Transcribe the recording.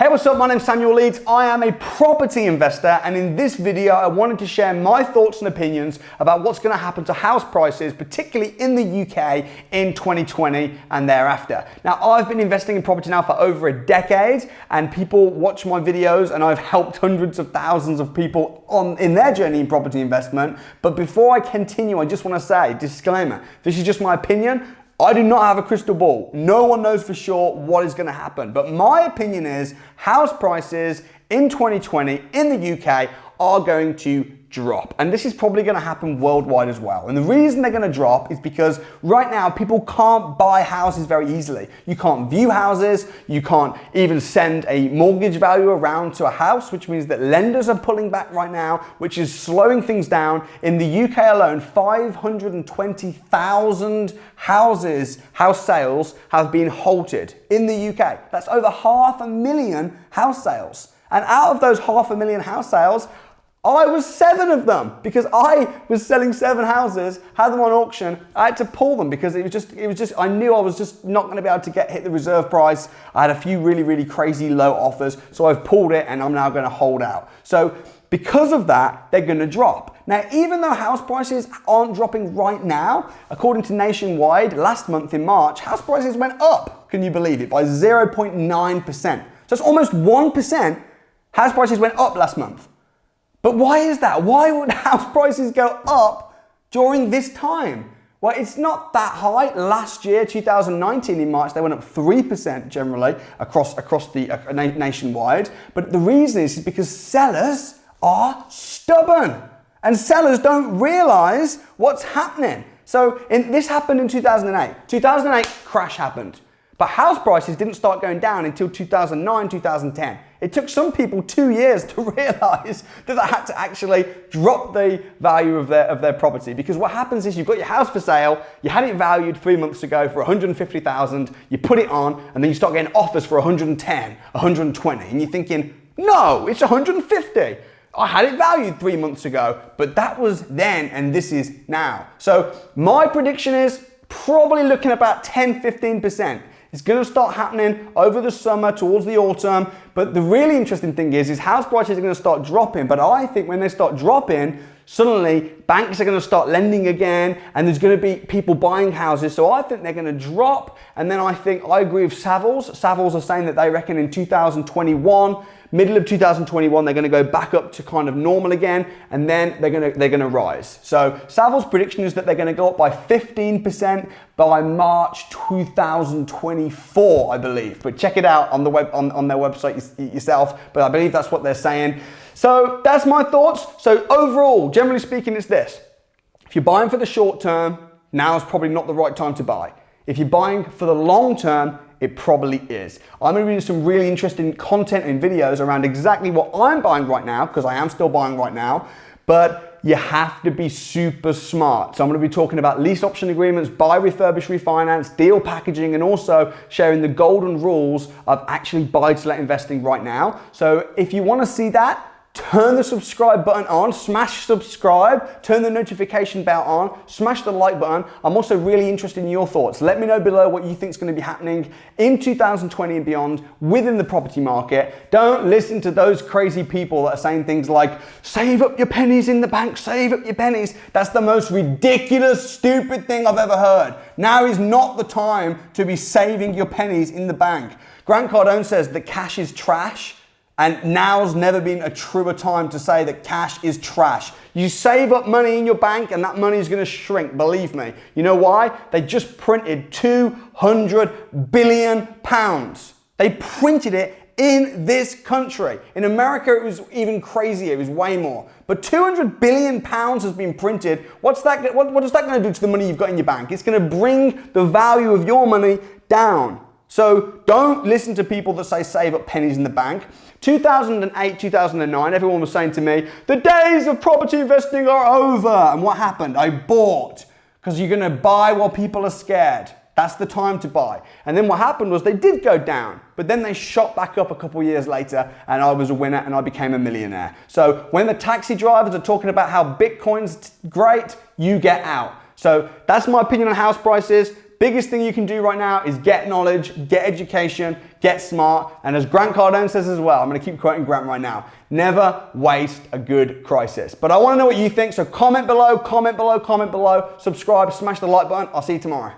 Hey, what's up? My name's Samuel Leeds. I am a property investor, and in this video I wanted to share my thoughts and opinions about what's going to happen to house prices, particularly in the UK in 2020 and thereafter. Now, I've been investing in property now for over a decade, and people watch my videos, and I've helped hundreds of thousands of people in their journey in property investment. But before I continue, I just want to say, disclaimer, this is just my opinion. I do not have a crystal ball. No one knows for sure what is going to happen. But my opinion is house prices in 2020 in the UK are going to drop. And this is probably going to happen worldwide as well. And the reason they're going to drop is because right now people can't buy houses very easily. You can't view houses. You can't even send a mortgage value around to a house, which means that lenders are pulling back right now, which is slowing things down. In the UK alone, 520,000 house sales have been halted in the UK. That's over 500,000 house sales. And out of those 500,000 house sales, I was 7 of them because I was selling 7 houses, had them on auction. I had to pull them because it was just, I knew I was just not going to be able to hit the reserve price. I had a few really crazy low offers. So I've pulled it and I'm now going to hold out. So because of that, they're going to drop. Now, even though house prices aren't dropping right now, according to Nationwide, last month in March, house prices went up, can you believe it, by 0.9%. So it's almost 1%. House prices went up last month. But why is that? Why would house prices go up during this time? Well, it's not that high. Last year, 2019 in March, they went up 3% generally across the nationwide. But the reason is because sellers are stubborn and sellers don't realize what's happening. So this happened in 2008. 2008 crash happened. But house prices didn't start going down until 2009, 2010. It took some people 2 years to realize that they had to actually drop the value of their property. Because what happens is you've got your house for sale, you had it valued 3 months ago for 150,000, you put it on, and then you start getting offers for 110, 120, and you're thinking, no, it's 150. I had it valued 3 months ago, but that was then and this is now. So my prediction is probably looking about 10-15%. It's going to start happening over the summer, towards the autumn. But the really interesting thing is house prices are going to start dropping. But I think when they start dropping, suddenly banks are going to start lending again, and there's going to be people buying houses. So I think they're going to drop. And then I agree with Savills. Savills are saying that they reckon in 2021, middle of 2021, they're going to go back up to kind of normal again, and then they're going to rise. So Savills' prediction is that they're going to go up by 15% by March 2024, I believe. But check it out on their website yourself. But I believe that's what they're saying. So that's my thoughts. So overall, generally speaking, it's this: if you're buying for the short term, now is probably not the right time to buy. If you're buying for the long term, it probably is. I'm going to be doing some really interesting content and videos around exactly what I'm buying right now, because I am still buying right now, but you have to be super smart. So I'm going to be talking about lease option agreements, buy, refurbish, refinance, deal packaging, and also sharing the golden rules of actually buy-to-let investing right now. So if you want to see that, turn the subscribe button on, smash subscribe, turn the notification bell on, smash the like button. I'm also really interested in your thoughts. Let me know below what you think is going to be happening in 2020 and beyond within the property market. Don't listen to those crazy people that are saying things like, save up your pennies in the bank, save up your pennies. That's the most ridiculous, stupid thing I've ever heard. Now is not the time to be saving your pennies in the bank. Grant Cardone says that cash is trash. And now's never been a truer time to say that cash is trash. You save up money in your bank and that money is going to shrink, believe me. You know why? They just printed 200 billion pounds. They printed it in this country. In America, it was even crazier. It was way more. But 200 billion pounds has been printed. What is that going to do to the money you've got in your bank? It's going to bring the value of your money down. So don't listen to people that say save up pennies in the bank. 2008, 2009, everyone was saying to me, the days of property investing are over. And what happened? I bought, because you're going to buy while people are scared. That's the time to buy. And then what happened was they did go down, but then they shot back up a couple years later, and I was a winner and I became a millionaire. So when the taxi drivers are talking about how Bitcoin's great, you get out. So that's my opinion on house prices. Biggest thing you can do right now is get knowledge, get education, get smart, and as Grant Cardone says as well, I'm going to keep quoting Grant right now, never waste a good crisis. But I want to know what you think, so comment below, subscribe, smash the like button. I'll see you tomorrow.